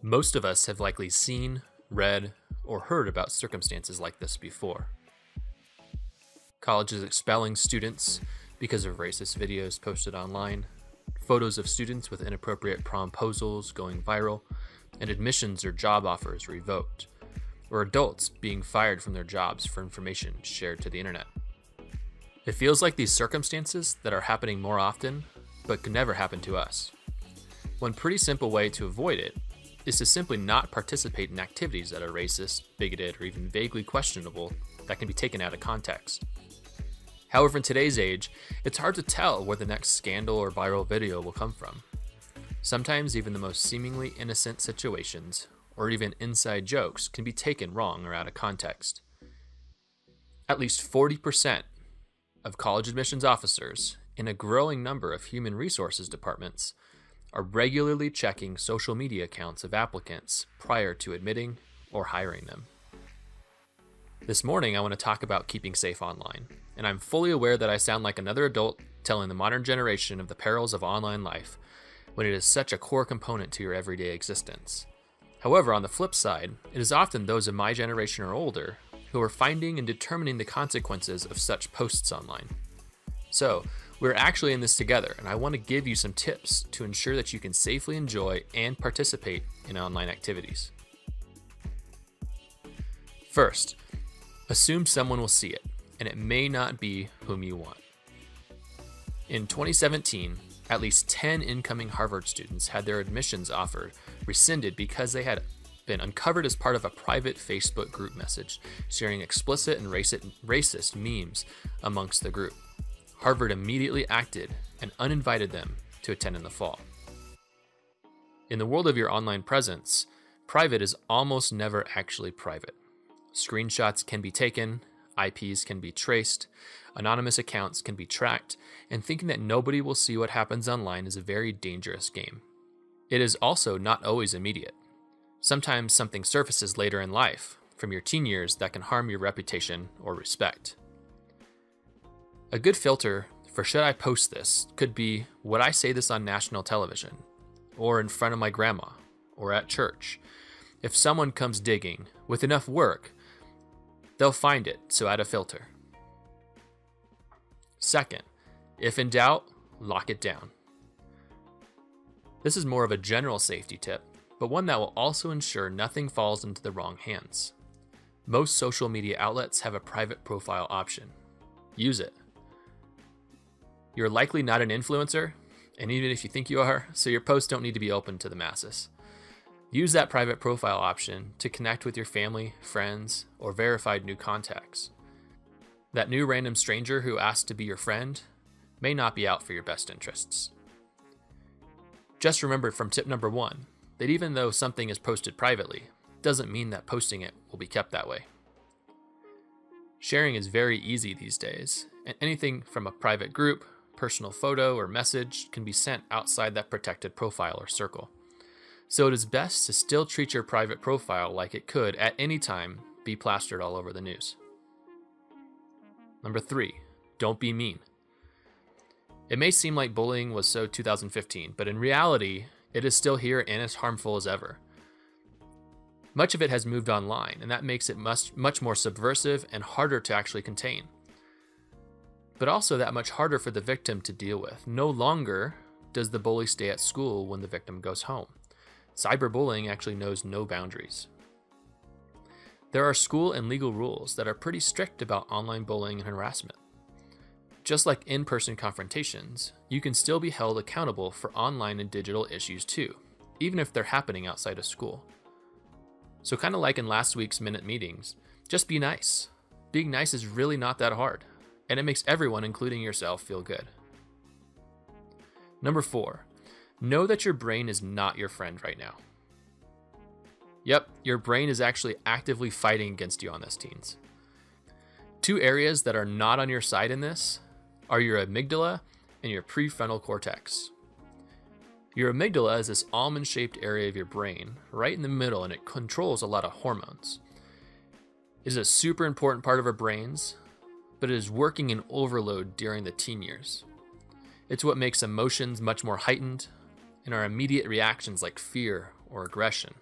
Most of us have likely seen, read, or heard about circumstances like this before. Colleges expelling students because of racist videos posted online, photos of students with inappropriate promposals going viral, and admissions or job offers revoked, or adults being fired from their jobs for information shared to the internet. It feels like these circumstances that are happening more often, but could never happen to us. One pretty simple way to avoid it is to simply not participate in activities that are racist, bigoted, or even vaguely questionable that can be taken out of context. However, in today's age, it's hard to tell where the next scandal or viral video will come from. Sometimes even the most seemingly innocent situations, or even inside jokes, can be taken wrong or out of context. At least 40% of college admissions officers in a growing number of human resources departments are regularly checking social media accounts of applicants prior to admitting or hiring them. This morning, I want to talk about keeping safe online, and I'm fully aware that I sound like another adult telling the modern generation of the perils of online life when it is such a core component to your everyday existence. However, on the flip side, it is often those of my generation or older who are finding and determining the consequences of such posts online. So, we're actually in this together, and I want to give you some tips to ensure that you can safely enjoy and participate in online activities. First, assume someone will see it, and it may not be whom you want. In 2017, at least 10 incoming Harvard students had their admissions offer rescinded because they had been uncovered as part of a private Facebook group message sharing explicit and racist memes amongst the group. Harvard immediately acted and uninvited them to attend in the fall. In the world of your online presence, private is almost never actually private. Screenshots can be taken, IPs can be traced, anonymous accounts can be tracked, and thinking that nobody will see what happens online is a very dangerous game. It is also not always immediate. Sometimes something surfaces later in life, from your teen years, that can harm your reputation or respect. A good filter for should I post this could be, would I say this on national television, or in front of my grandma, or at church? If someone comes digging, with enough work, they'll find it, so add a filter. Second, if in doubt, lock it down. This is more of a general safety tip, but one that will also ensure nothing falls into the wrong hands. Most social media outlets have a private profile option. Use it. You're likely not an influencer, and even if you think you are, so your posts don't need to be open to the masses. Use that private profile option to connect with your family, friends, or verified new contacts. That new random stranger who asked to be your friend may not be out for your best interests. Just remember from tip number 1 that even though something is posted privately, doesn't mean that posting it will be kept that way. Sharing is very easy these days, and anything from a private group, personal photo, or message can be sent outside that protected profile or circle. So it is best to still treat your private profile like it could at any time be plastered all over the news. Number 3, don't be mean. It may seem like bullying was so 2015, but in reality, it is still here and as harmful as ever. Much of it has moved online, and that makes it much more subversive and harder to actually contain. But also that much harder for the victim to deal with. No longer does the bully stay at school when the victim goes home. Cyberbullying actually knows no boundaries. There are school and legal rules that are pretty strict about online bullying and harassment. Just like in-person confrontations, you can still be held accountable for online and digital issues too, even if they're happening outside of school. So kind of like in last week's minute meetings, just be nice. Being nice is really not that hard, and it makes everyone, including yourself, feel good. Number 4, know that your brain is not your friend right now. Yep, your brain is actually actively fighting against you on this, teens. 2 areas that are not on your side in this are your amygdala and your prefrontal cortex. Your amygdala is this almond-shaped area of your brain, right in the middle, and it controls a lot of hormones. It is a super important part of our brains, but it is working in overload during the teen years. It's what makes emotions much more heightened, and our immediate reactions like fear or aggression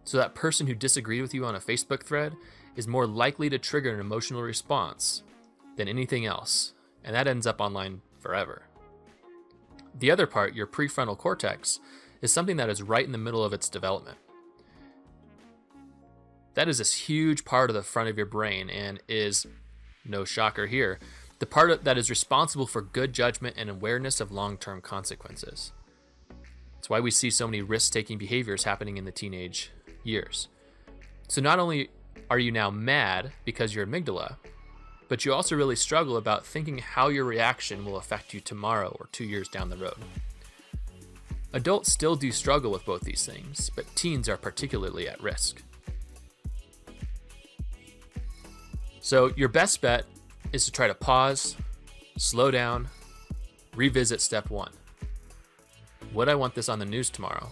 So that person who disagreed with you on a Facebook thread is more likely to trigger an emotional response than anything else, and that ends up online forever. The other part, your prefrontal cortex, is something that is right in the middle of its development. That is this huge part of the front of your brain and is, no shocker here, the part that is responsible for good judgment and awareness of long-term consequences. That's why we see so many risk-taking behaviors happening in the teenage years. So not only are you now mad because your amygdala, but you also really struggle about thinking how your reaction will affect you tomorrow or 2 years down the road. Adults still do struggle with both these things, but teens are particularly at risk. So your best bet is to try to pause, slow down, revisit step 1. Would I want this on the news tomorrow?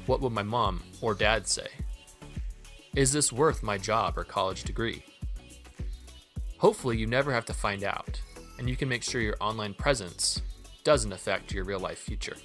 What would my mom or dad say? Is this worth my job or college degree? Hopefully you never have to find out, and you can make sure your online presence doesn't affect your real life future.